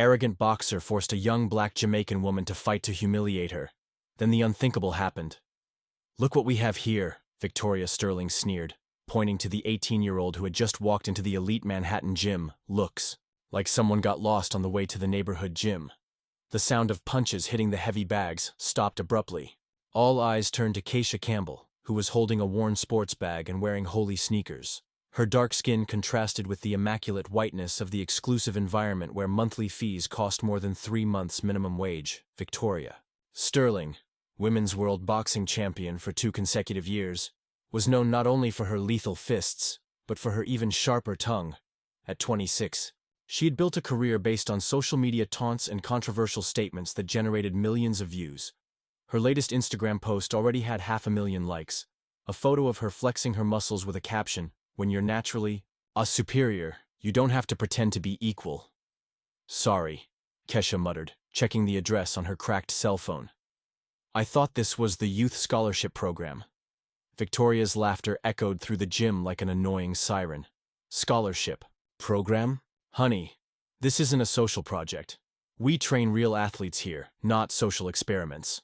arrogant boxer forced a young black Jamaican woman to fight to humiliate her. Then the unthinkable happened. "Look what we have here," Victoria Sterling sneered, pointing to the 18-year-old who had just walked into the elite Manhattan gym. "Looks like someone got lost on the way to the neighborhood gym." The sound of punches hitting the heavy bags stopped abruptly. All eyes turned to Kesha Campbell, who was holding a worn sports bag and wearing holey sneakers. Her dark skin contrasted with the immaculate whiteness of the exclusive environment where monthly fees cost more than 3 months' minimum wage. Victoria Sterling, women's world boxing champion for 2 consecutive years, was known not only for her lethal fists, but for her even sharper tongue. At 26, she had built a career based on social media taunts and controversial statements that generated millions of views. Her latest Instagram post already had 500,000 likes, a photo of her flexing her muscles with a caption, "When you're naturally a superior, you don't have to pretend to be equal." "Sorry," Kesha muttered, checking the address on her cracked cell phone. "I thought this was the youth scholarship program." Victoria's laughter echoed through the gym like an annoying siren. "Scholarship program? Honey, this isn't a social project. We train real athletes here, not social experiments."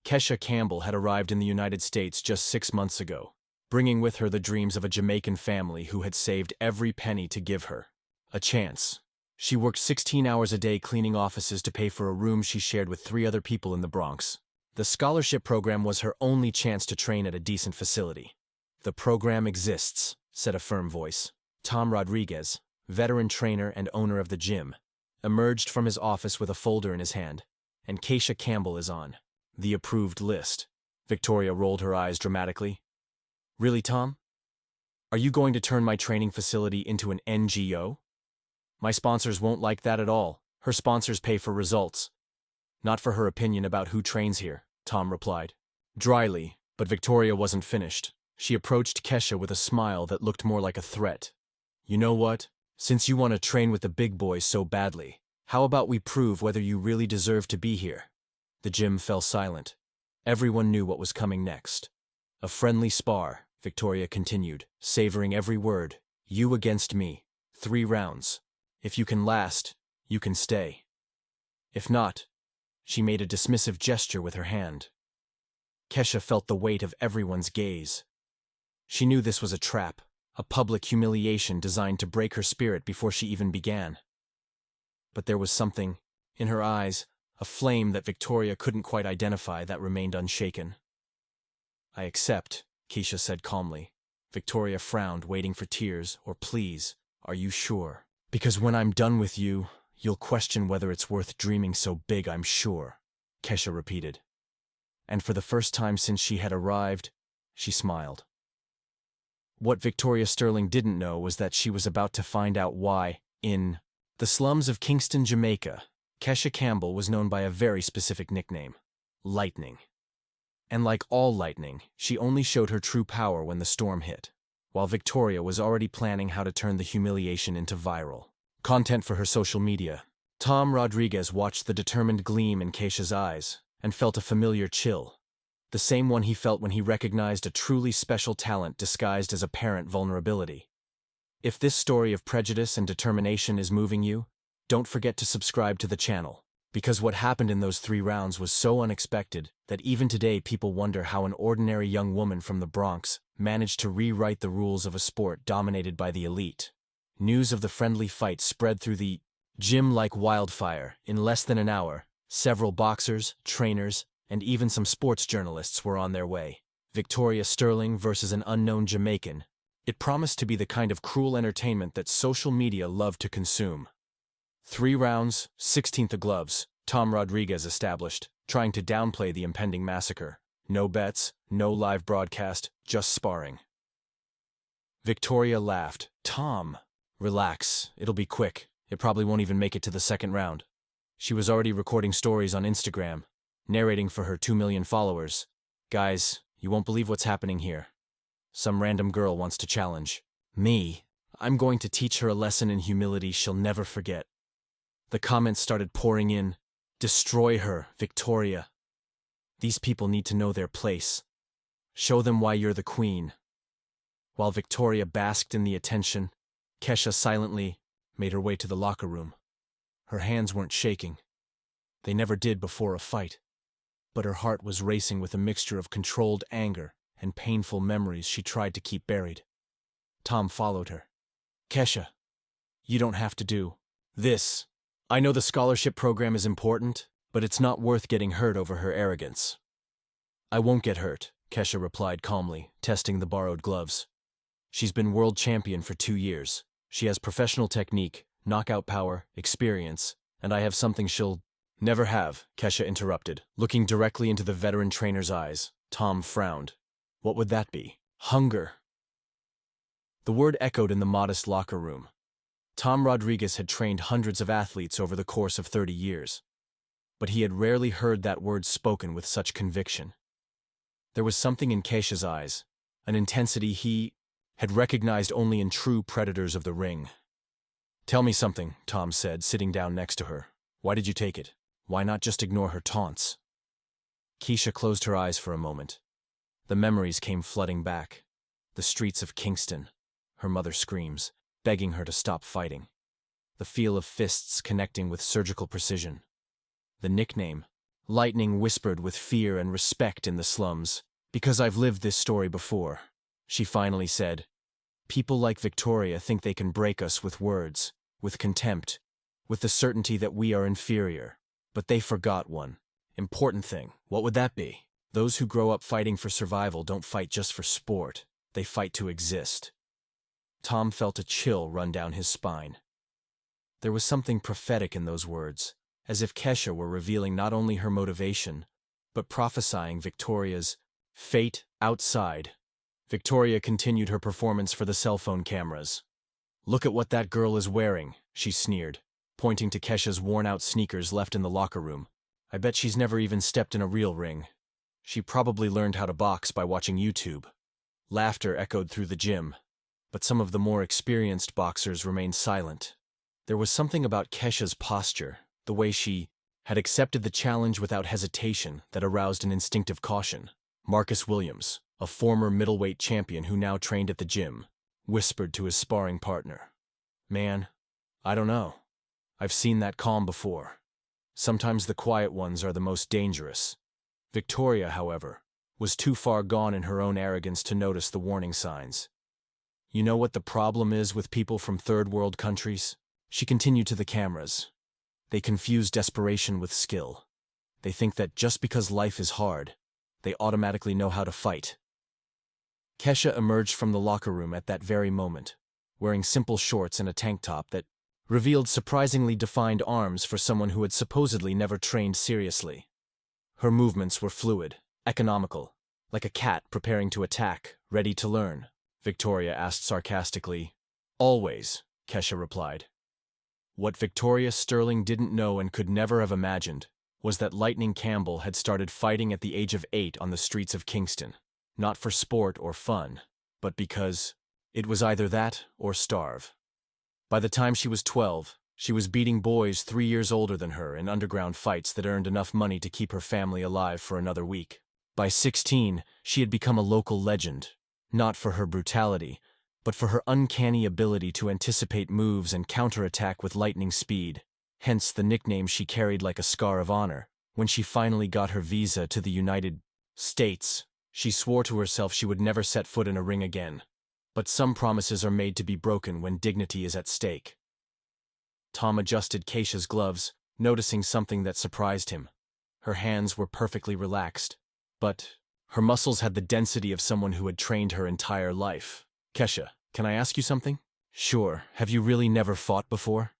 Kesha Campbell had arrived in the United States just 6 months ago, bringing with her the dreams of a Jamaican family who had saved every penny to give her a chance. She worked 16 hours a day cleaning offices to pay for a room she shared with 3 other people in the Bronx. The scholarship program was her only chance to train at a decent facility. "The program exists," said a firm voice. Tom Rodriguez, veteran trainer and owner of the gym, emerged from his office with a folder in his hand. "And Kesha Campbell is on the approved list." Victoria rolled her eyes dramatically. "Really, Tom? Are you going to turn my training facility into an NGO?" "My sponsors won't like that at all. Her sponsors pay for results, not for her opinion about who trains here," Tom replied. Dryly, but Victoria wasn't finished. She approached Kesha with a smile that looked more like a threat. "You know what? Since you want to train with the big boys so badly, how about we prove whether you really deserve to be here?" The gym fell silent. Everyone knew what was coming next. "A friendly spar," Victoria continued, savoring every word. "You against me. 3 rounds. If you can last, you can stay. If not—" She made a dismissive gesture with her hand. Kesha felt the weight of everyone's gaze. She knew this was a trap, a public humiliation designed to break her spirit before she even began. But there was something, in her eyes, a flame that Victoria couldn't quite identify, that remained unshaken. "I accept," Kesha said calmly. Victoria frowned, waiting for tears or pleas. "Are you sure? Because when I'm done with you, you'll question whether it's worth dreaming so big, I'm sure," Kesha repeated. And for the first time since she had arrived, she smiled. What Victoria Sterling didn't know was that she was about to find out why, in the slums of Kingston, Jamaica, Kesha Campbell was known by a very specific nickname: Lightning. And like all lightning, she only showed her true power when the storm hit, while Victoria was already planning how to turn the humiliation into viral content for her social media. Tom Rodriguez watched the determined gleam in Kesha's eyes and felt a familiar chill, the same one he felt when he recognized a truly special talent disguised as apparent vulnerability. If this story of prejudice and determination is moving you, don't forget to subscribe to the channel, because what happened in those 3 rounds was so unexpected that even today people wonder how an ordinary young woman from the Bronx managed to rewrite the rules of a sport dominated by the elite. News of the friendly fight spread through the gym like wildfire. In less than an hour, several boxers, trainers, and even some sports journalists were on their way. Victoria Sterling versus an unknown Jamaican. It promised to be the kind of cruel entertainment that social media loved to consume. 3 rounds, 16th of gloves, Tom Rodriguez established, trying to downplay the impending massacre. No bets, no live broadcast, just sparring. Victoria laughed. "Tom, relax, it'll be quick. It probably won't even make it to the 2nd round." She was already recording stories on Instagram, narrating for her 2 million followers. "Guys, you won't believe what's happening here. Some random girl wants to challenge me. I'm going to teach her a lesson in humility she'll never forget." The comments started pouring in. "Destroy her, Victoria. These people need to know their place. Show them why you're the queen." While Victoria basked in the attention, Kesha silently made her way to the locker room. Her hands weren't shaking. They never did before a fight. But her heart was racing with a mixture of controlled anger and painful memories she tried to keep buried. Tom followed her. Kesha, you don't have to do this. I know the scholarship program is important, but it's not worth getting hurt over her arrogance. I won't get hurt, Kesha replied calmly, testing the borrowed gloves. She's been world champion for 2 years. She has professional technique, knockout power, experience, and I have something she'll never have, Kesha interrupted. Looking directly into the veteran trainer's eyes, Tom frowned. What would that be? Hunger. The word echoed in the modest locker room. Tom Rodriguez had trained hundreds of athletes over the course of 30 years, but he had rarely heard that word spoken with such conviction. There was something in Kesha's eyes, an intensity he had recognized only in true predators of the ring. Tell me something, Tom said, sitting down next to her. Why did you take it? Why not just ignore her taunts? Kesha closed her eyes for a moment. The memories came flooding back. The streets of Kingston, her mother's screams, begging her to stop fighting. The feel of fists connecting with surgical precision. The nickname, Lightning, whispered with fear and respect in the slums. Because I've lived this story before, she finally said. People like Victoria think they can break us with words, with contempt, with the certainty that we are inferior. But they forgot one important thing. What would that be? Those who grow up fighting for survival don't fight just for sport. They fight to exist. Tom felt a chill run down his spine. There was something prophetic in those words, as if Kesha were revealing not only her motivation, but prophesying Victoria's fate outside. Victoria continued her performance for the cell phone cameras. Look at what that girl is wearing, she sneered, pointing to Kesha's worn-out sneakers left in the locker room. I bet she's never even stepped in a real ring. She probably learned how to box by watching YouTube. Laughter echoed through the gym, but some of the more experienced boxers remained silent. There was something about Kesha's posture, the way she had accepted the challenge without hesitation, that aroused an instinctive caution. Marcus Williams, a former middleweight champion who now trained at the gym, whispered to his sparring partner. Man, I don't know. I've seen that calm before. Sometimes the quiet ones are the most dangerous. Victoria, however, was too far gone in her own arrogance to notice the warning signs. You know what the problem is with people from third world countries? She continued to the cameras. They confuse desperation with skill. They think that just because life is hard, they automatically know how to fight. Kesha emerged from the locker room at that very moment, wearing simple shorts and a tank top that revealed surprisingly defined arms for someone who had supposedly never trained seriously. Her movements were fluid, economical, like a cat preparing to attack, ready to learn. Victoria asked sarcastically. Always, Kesha replied. What Victoria Sterling didn't know and could never have imagined was that Lightning Campbell had started fighting at the age of 8 on the streets of Kingston, not for sport or fun, but because it was either that or starve. By the time she was 12, she was beating boys 3 years older than her in underground fights that earned enough money to keep her family alive for another week. By 16, she had become a local legend, not for her brutality, but for her uncanny ability to anticipate moves and counterattack with lightning speed, hence the nickname she carried like a scar of honor. When she finally got her visa to the United States, she swore to herself she would never set foot in a ring again. But some promises are made to be broken when dignity is at stake. Tom adjusted Kesha's gloves, noticing something that surprised him. Her hands were perfectly relaxed, but her muscles had the density of someone who had trained her entire life. Kesha, can I ask you something? Sure. Have you really never fought before?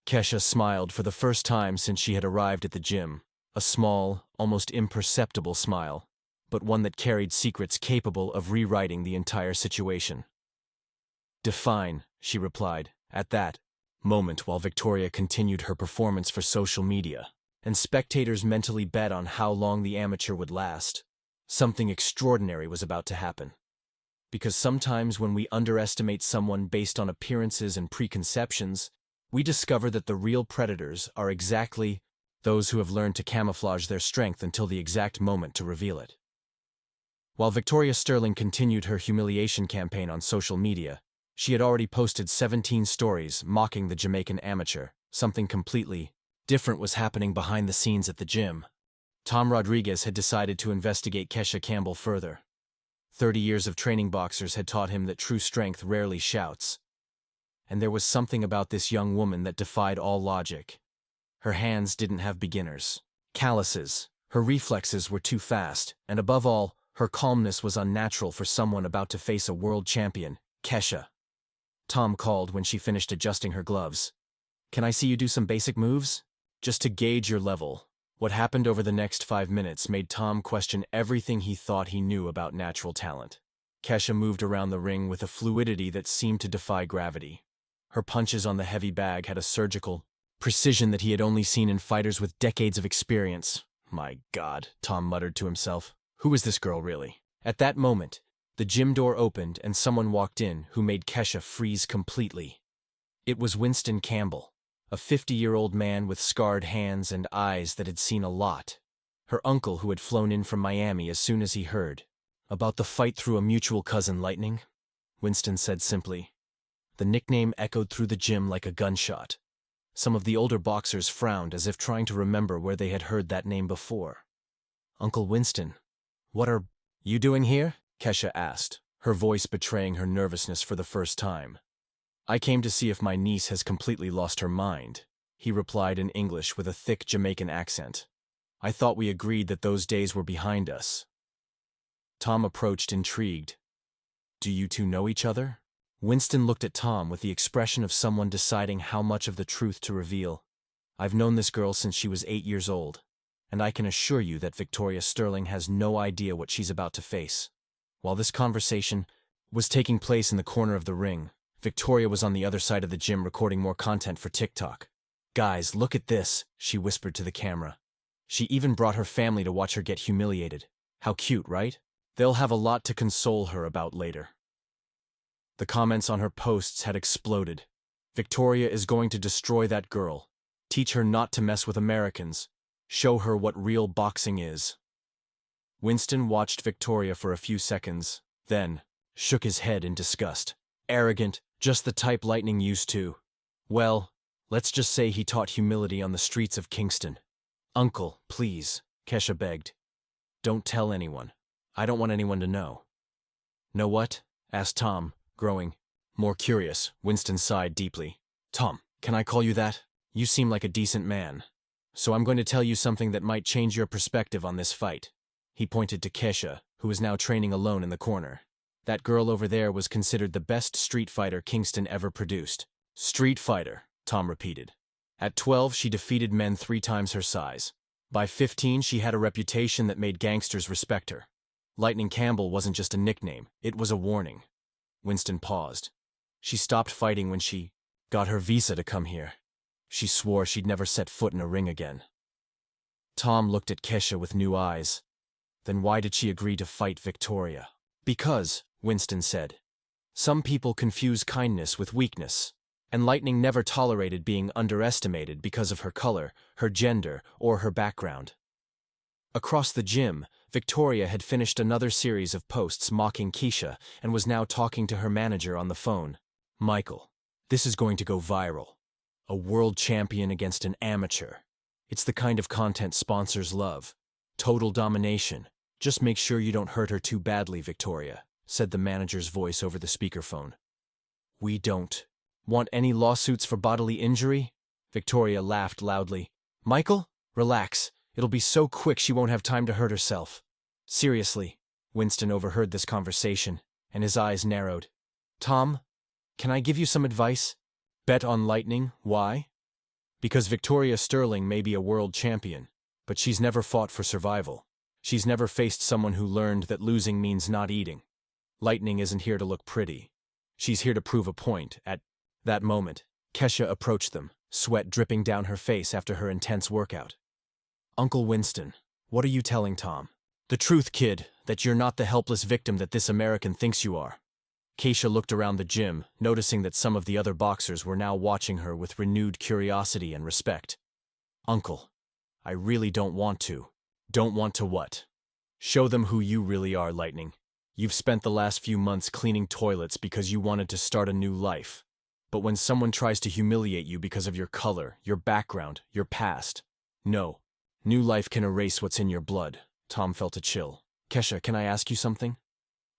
Kesha smiled for the first time since she had arrived at the gym, a small, almost imperceptible smile, but one that carried secrets capable of rewriting the entire situation. Define, she replied, at that moment while Victoria continued her performance for social media, and spectators mentally bet on how long the amateur would last. Something extraordinary was about to happen. Because sometimes when we underestimate someone based on appearances and preconceptions, we discover that the real predators are exactly those who have learned to camouflage their strength until the exact moment to reveal it. While Victoria Sterling continued her humiliation campaign on social media, she had already posted 17 stories mocking the Jamaican amateur, Something completely different was happening behind the scenes at the gym. Tom Rodriguez had decided to investigate Kesha Campbell further. 30 years of training boxers had taught him that true strength rarely shouts. And there was something about this young woman that defied all logic. Her hands didn't have beginners' calluses. Her reflexes were too fast, and above all, her calmness was unnatural for someone about to face a world champion, Kesha. Tom called when she finished adjusting her gloves. "Can I see you do some basic moves? Just to gauge your level." What happened over the next 5 minutes made Tom question everything he thought he knew about natural talent. Kesha moved around the ring with a fluidity that seemed to defy gravity. Her punches on the heavy bag had a surgical precision that he had only seen in fighters with decades of experience. "My God," Tom muttered to himself. "Who is this girl really?" At that moment, the gym door opened and someone walked in who made Kesha freeze completely. It was Winston Campbell, a 50-year-old man with scarred hands and eyes that had seen a lot. Her uncle who had flown in from Miami as soon as he heard about the fight through a mutual cousin, Lightning, Winston said simply. The nickname echoed through the gym like a gunshot. Some of the older boxers frowned as if trying to remember where they had heard that name before. "Uncle Winston, what are you doing here?" Kesha asked, her voice betraying her nervousness for the first time. "I came to see if my niece has completely lost her mind," he replied in English with a thick Jamaican accent. "I thought we agreed that those days were behind us." Tom approached, intrigued. "Do you two know each other?" Winston looked at Tom with the expression of someone deciding how much of the truth to reveal. "I've known this girl since she was 8 years old, and I can assure you that Victoria Sterling has no idea what she's about to face." While this conversation was taking place in the corner of the ring, Victoria was on the other side of the gym recording more content for TikTok. "Guys, look at this," she whispered to the camera. "She even brought her family to watch her get humiliated. How cute, right? They'll have a lot to console her about later." The comments on her posts had exploded. "Victoria is going to destroy that girl. Teach her not to mess with Americans. Show her what real boxing is." Winston watched Victoria for a few seconds, then shook his head in disgust. "Arrogant, just the type Lightning used to. Well, let's just say he taught humility on the streets of Kingston." "Uncle, please," Kesha begged. "Don't tell anyone. I don't want anyone to know." "Know what?" asked Tom, growing more curious. Winston sighed deeply. "Tom, can I call you that? You seem like a decent man. So I'm going to tell you something that might change your perspective on this fight." He pointed to Kesha, who was now training alone in the corner. "That girl over there was considered the best street fighter Kingston ever produced." "Street fighter," Tom repeated. "At 12, she defeated men 3 times her size. By 15, she had a reputation that made gangsters respect her. Lightning Campbell wasn't just a nickname, it was a warning." Winston paused. "She stopped fighting when she got her visa to come here. She swore she'd never set foot in a ring again." Tom looked at Kesha with new eyes. "Then why did she agree to fight Victoria?" "Because," Winston said, "some people confuse kindness with weakness, and Lightning never tolerated being underestimated because of her color, her gender, or her background." Across the gym, Victoria had finished another series of posts mocking Kesha and was now talking to her manager on the phone. "Michael, this is going to go viral. A world champion against an amateur. It's the kind of content sponsors love. Total domination. Just make sure you don't hurt her too badly, Victoria," said the manager's voice over the speakerphone. "We don't want any lawsuits for bodily injury?" Victoria laughed loudly. "Michael, relax. It'll be so quick she won't have time to hurt herself." "Seriously," Winston overheard this conversation, and his eyes narrowed. "Tom, can I give you some advice? Bet on Lightning. Why? Because Victoria Sterling may be a world champion, but she's never fought for survival. She's never faced someone who learned that losing means not eating. Lightning isn't here to look pretty. She's here to prove a point." At that moment, Kesha approached them, sweat dripping down her face after her intense workout. "Uncle Winston, what are you telling Tom?" "The truth, kid, that you're not the helpless victim that this American thinks you are." Kesha looked around the gym, noticing that some of the other boxers were now watching her with renewed curiosity and respect. "Uncle, I really don't want to." "Don't want to what?" "Show them who you really are, Lightning. You've spent the last few months cleaning toilets because you wanted to start a new life. But when someone tries to humiliate you because of your color, your background, your past, no. New life can erase what's in your blood. Tom felt a chill. Kesha, can I ask you something?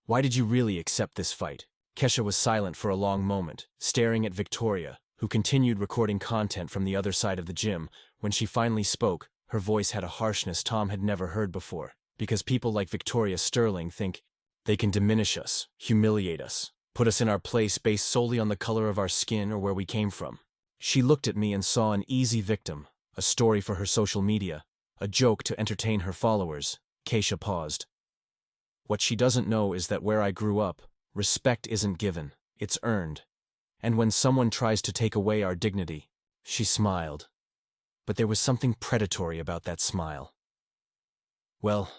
Why did you really accept this fight? Kesha was silent for a long moment, staring at Victoria, who continued recording content from the other side of the gym. When she finally spoke, her voice had a harshness Tom had never heard before. Because people like Victoria Sterling think they can diminish us, humiliate us, put us in our place based solely on the color of our skin or where we came from. She looked at me and saw an easy victim, a story for her social media, a joke to entertain her followers. Kesha paused. What she doesn't know is that where I grew up, respect isn't given, it's earned. And when someone tries to take away our dignity, she smiled. But there was something predatory about that smile. Well,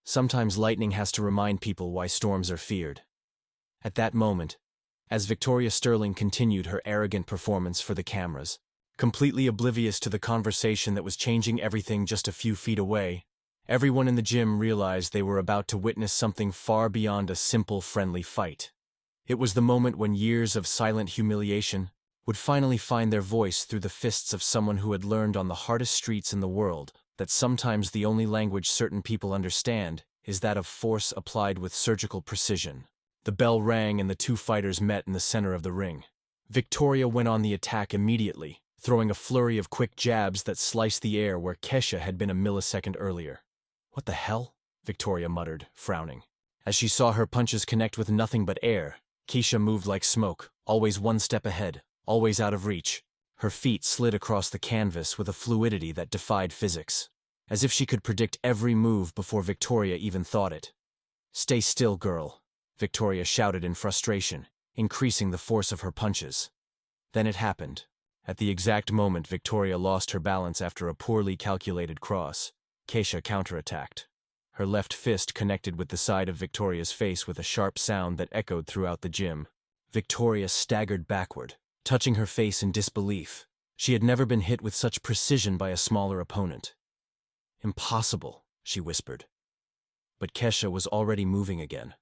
sometimes lightning has to remind people why storms are feared. At that moment, as Victoria Sterling continued her arrogant performance for the cameras, completely oblivious to the conversation that was changing everything just a few feet away, everyone in the gym realized they were about to witness something far beyond a simple friendly fight. It was the moment when years of silent humiliation would finally find their voice through the fists of someone who had learned on the hardest streets in the world that sometimes the only language certain people understand is that of force applied with surgical precision. The bell rang and the two fighters met in the center of the ring. Victoria went on the attack immediately, throwing a flurry of quick jabs that sliced the air where Kesha had been a millisecond earlier. What the hell? Victoria muttered, frowning. As she saw her punches connect with nothing but air, Kesha moved like smoke, always one step ahead, always out of reach. Her feet slid across the canvas with a fluidity that defied physics, as if she could predict every move before Victoria even thought it. Stay still, girl, Victoria shouted in frustration, increasing the force of her punches. Then it happened. At the exact moment Victoria lost her balance after a poorly calculated cross, Kesha counterattacked. Her left fist connected with the side of Victoria's face with a sharp sound that echoed throughout the gym. Victoria staggered backward, touching her face in disbelief. She had never been hit with such precision by a smaller opponent. Impossible, she whispered. But Kesha was already moving again.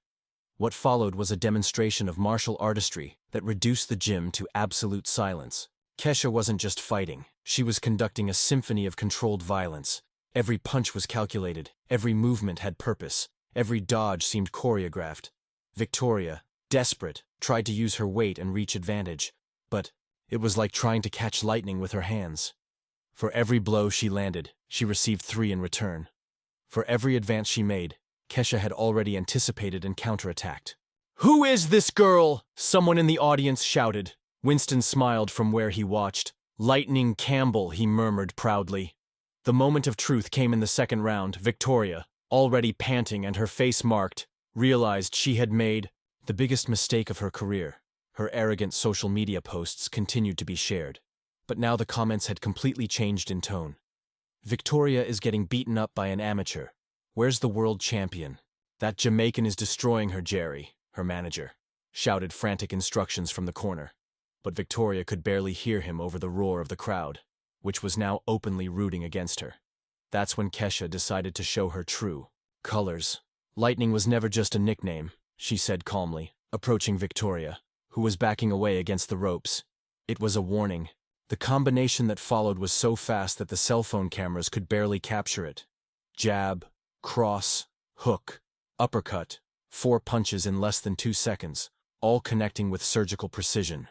What followed was a demonstration of martial artistry that reduced the gym to absolute silence. Kesha wasn't just fighting, she was conducting a symphony of controlled violence. Every punch was calculated, every movement had purpose, every dodge seemed choreographed. Victoria, desperate, tried to use her weight and reach advantage, but it was like trying to catch lightning with her hands. For every blow she landed, she received 3 in return. For every advance she made, Kesha had already anticipated and counterattacked. "Who is this girl?" someone in the audience shouted. Winston smiled from where he watched. "Lightning Campbell," he murmured proudly. The moment of truth came in the second round. Victoria, already panting and her face marked, realized she had made the biggest mistake of her career. Her arrogant social media posts continued to be shared. But now the comments had completely changed in tone. "Victoria is getting beaten up by an amateur. Where's the world champion? That Jamaican is destroying her, Jerry," her manager shouted frantic instructions from the corner. But Victoria could barely hear him over the roar of the crowd, which was now openly rooting against her. That's when Kesha decided to show her true colors. "Lightning was never just a nickname," she said calmly, approaching Victoria, who was backing away against the ropes. It was a warning. The combination that followed was so fast that the cell phone cameras could barely capture it. Jab, cross, hook, uppercut, 4 punches in less than 2 seconds, all connecting with surgical precision.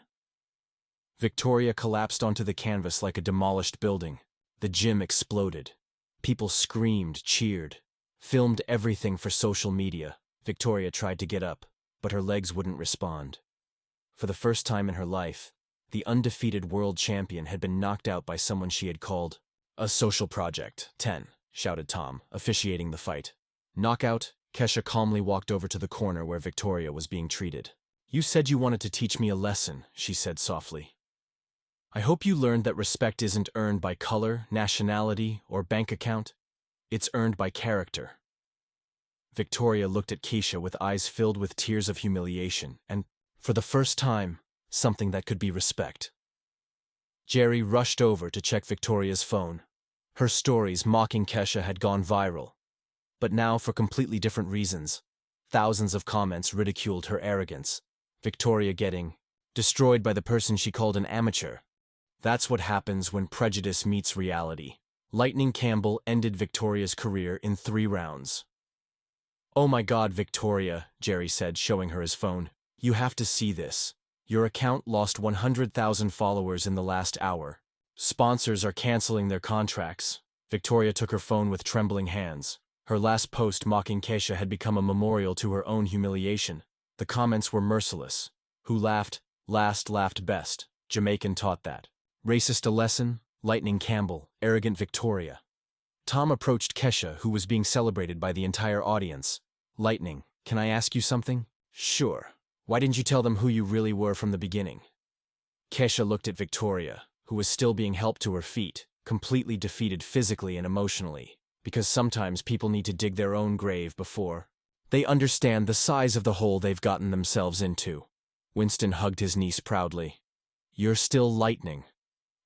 Victoria collapsed onto the canvas like a demolished building. The gym exploded. People screamed, cheered, filmed everything for social media. Victoria tried to get up, but her legs wouldn't respond. For the first time in her life, the undefeated world champion had been knocked out by someone she had called a social project. 10, shouted Tom, officiating the fight. Knockout, Kesha calmly walked over to the corner where Victoria was being treated. "You said you wanted to teach me a lesson," she said softly. "I hope you learned that respect isn't earned by color, nationality, or bank account. It's earned by character." Victoria looked at Kesha with eyes filled with tears of humiliation, and, for the first time, something that could be respect. Jerry rushed over to check Victoria's phone. Her stories mocking Kesha had gone viral. But now, for completely different reasons, thousands of comments ridiculed her arrogance. Victoria getting destroyed by the person she called an amateur. That's what happens when prejudice meets reality. Lightning Campbell ended Victoria's career in 3 rounds. "Oh my God, Victoria," Jerry said, showing her his phone. "You have to see this. Your account lost 100,000 followers in the last hour. Sponsors are canceling their contracts." Victoria took her phone with trembling hands. Her last post mocking Kesha had become a memorial to her own humiliation. The comments were merciless. "Who laughed last laughed best. Jamaican taught that. Racist a lesson? Lightning Campbell, arrogant Victoria." Tom approached Kesha, who was being celebrated by the entire audience. "Lightning, can I ask you something?" "Sure. Why didn't you tell them who you really were from the beginning?" Kesha looked at Victoria, who was still being helped to her feet, completely defeated physically and emotionally, because sometimes people need to dig their own grave before they understand the size of the hole they've gotten themselves into. Winston hugged his niece proudly. "You're still Lightning."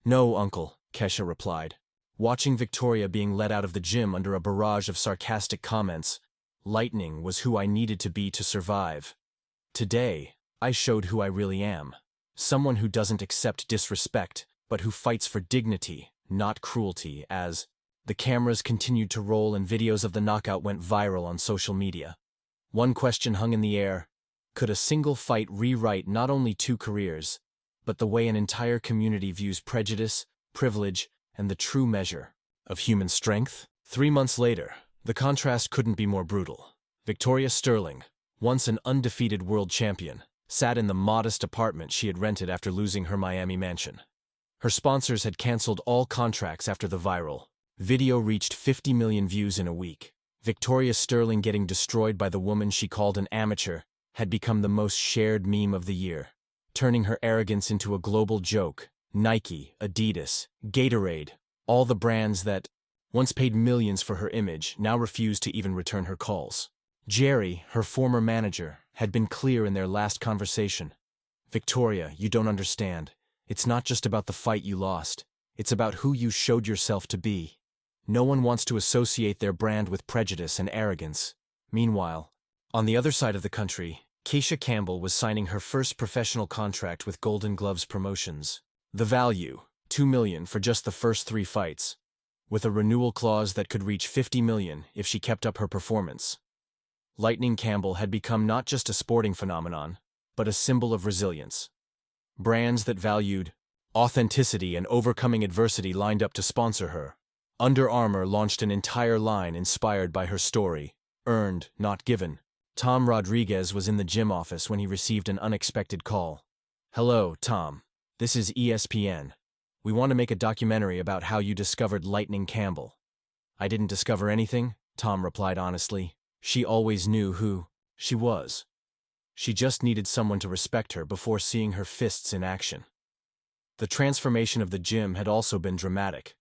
"No, Uncle," Kesha replied, watching Victoria being led out of the gym under a barrage of sarcastic comments. "Lightning was who I needed to be to survive. Today, I showed who I really am. Someone who doesn't accept disrespect, but who fights for dignity, not cruelty." As the cameras continued to roll and videos of the knockout went viral on social media, one question hung in the air: could a single fight rewrite not only 2 careers, but the way an entire community views prejudice, privilege, and the true measure of human strength? 3 months later, the contrast couldn't be more brutal. Victoria Sterling, once an undefeated world champion, sat in the modest apartment she had rented after losing her Miami mansion. Her sponsors had canceled all contracts after the viral video reached 50 million views in a week. Victoria Sterling getting destroyed by the woman she called an amateur had become the most shared meme of the year, turning her arrogance into a global joke. Nike, Adidas, Gatorade, all the brands that once paid millions for her image now refused to even return her calls. Jerry, her former manager, had been clear in their last conversation. "Victoria, you don't understand. It's not just about the fight you lost. It's about who you showed yourself to be. No one wants to associate their brand with prejudice and arrogance." Meanwhile, on the other side of the country, Kesha Campbell was signing her first professional contract with Golden Gloves Promotions. The value, $2 million for just the first 3 fights, with a renewal clause that could reach $50 million if she kept up her performance. Lightning Campbell had become not just a sporting phenomenon, but a symbol of resilience. Brands that valued authenticity and overcoming adversity lined up to sponsor her. Under Armour launched an entire line inspired by her story, "Earned, not given." Tom Rodriguez was in the gym office when he received an unexpected call. "Hello, Tom. This is ESPN. We want to make a documentary about how you discovered Lightning Campbell." "I didn't discover anything," Tom replied honestly. "She always knew who she was. She just needed someone to respect her before seeing her fists in action." The transformation of the gym had also been dramatic.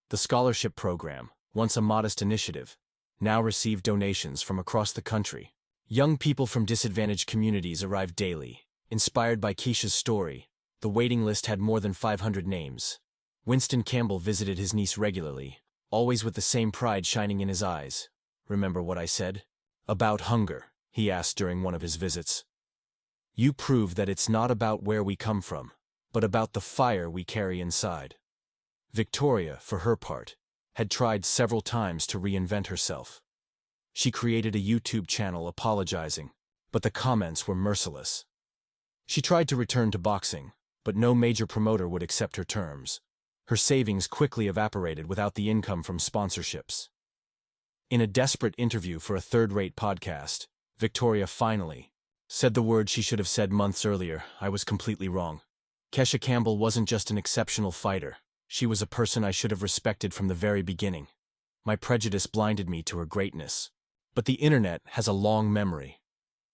The scholarship program, once a modest initiative, now received donations from across the country. Young people from disadvantaged communities arrived daily. Inspired by Kesha's story, the waiting list had more than 500 names. Winston Campbell visited his niece regularly, always with the same pride shining in his eyes. "Remember what I said about hunger?" he asked during one of his visits. "You prove that it's not about where we come from, but about the fire we carry inside." Victoria, for her part, had tried several times to reinvent herself. She created a YouTube channel apologizing, but the comments were merciless. She tried to return to boxing, but no major promoter would accept her terms. Her savings quickly evaporated without the income from sponsorships. In a desperate interview for a third-rate podcast, Victoria finally said the word she should have said months earlier: "I was completely wrong. Kesha Campbell wasn't just an exceptional fighter. She was a person I should have respected from the very beginning. My prejudice blinded me to her greatness." But the internet has a long memory.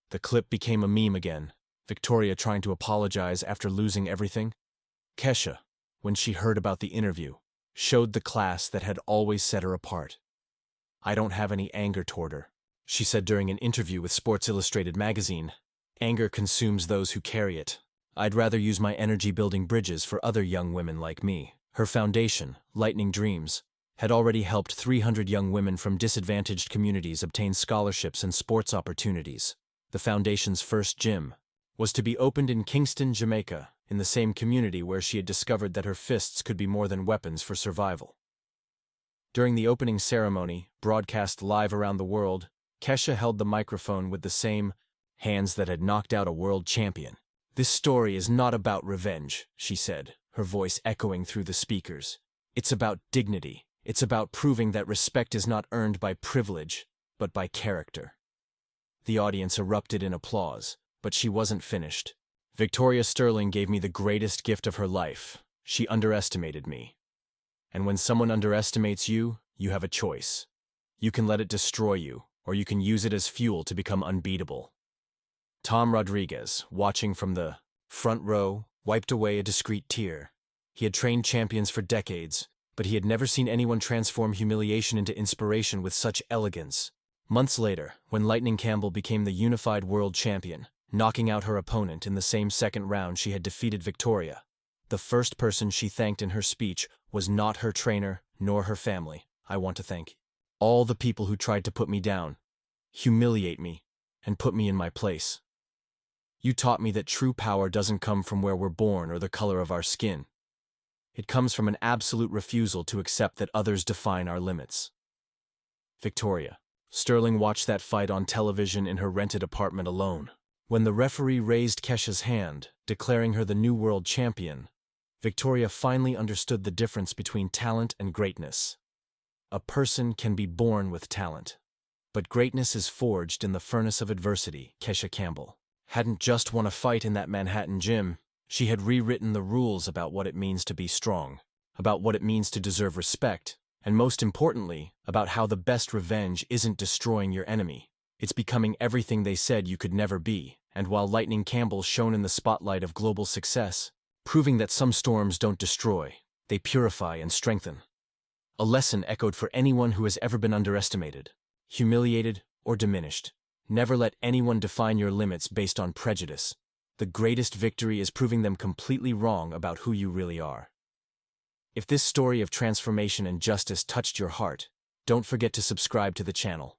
The clip became a meme again, Victoria trying to apologize after losing everything. Kesha, when she heard about the interview, showed the class that had always set her apart. "I don't have any anger toward her," she said during an interview with Sports Illustrated magazine. "Anger consumes those who carry it. I'd rather use my energy building bridges for other young women like me." Her foundation, Lightning Dreams, had already helped 300 young women from disadvantaged communities obtain scholarships and sports opportunities. The foundation's first gym, was to be opened in Kingston, Jamaica, in the same community where she had discovered that her fists could be more than weapons for survival. During the opening ceremony, broadcast live around the world, Kesha held the microphone with the same hands that had knocked out a world champion. "This story is not about revenge," she said, her voice echoing through the speakers. "It's about dignity. It's about proving that respect is not earned by privilege, but by character." The audience erupted in applause, but she wasn't finished. "Victoria Sterling gave me the greatest gift of her life. She underestimated me. And when someone underestimates you, you have a choice. You can let it destroy you, or you can use it as fuel to become unbeatable." Tom Rodriguez, watching from the front row, wiped away a discreet tear. He had trained champions for decades, but he had never seen anyone transform humiliation into inspiration with such elegance. Months later, when Lightning Campbell became the unified world champion, knocking out her opponent in the same second round she had defeated Victoria, the first person she thanked in her speech was not her trainer nor her family. "I want to thank all the people who tried to put me down, humiliate me, and put me in my place. You taught me that true power doesn't come from where we're born or the color of our skin. It comes from an absolute refusal to accept that others define our limits." Victoria Sterling watched that fight on television in her rented apartment alone. When the referee raised Kesha's hand, declaring her the new world champion, Victoria finally understood the difference between talent and greatness. A person can be born with talent, but greatness is forged in the furnace of adversity. Kesha Campbell hadn't just won a fight in that Manhattan gym. She had rewritten the rules about what it means to be strong, about what it means to deserve respect, and most importantly, about how the best revenge isn't destroying your enemy. It's becoming everything they said you could never be. And while Lightning Campbell shone in the spotlight of global success, proving that some storms don't destroy, they purify and strengthen. A lesson echoed for anyone who has ever been underestimated, humiliated, or diminished. Never let anyone define your limits based on prejudice. The greatest victory is proving them completely wrong about who you really are. If this story of transformation and justice touched your heart, don't forget to subscribe to the channel.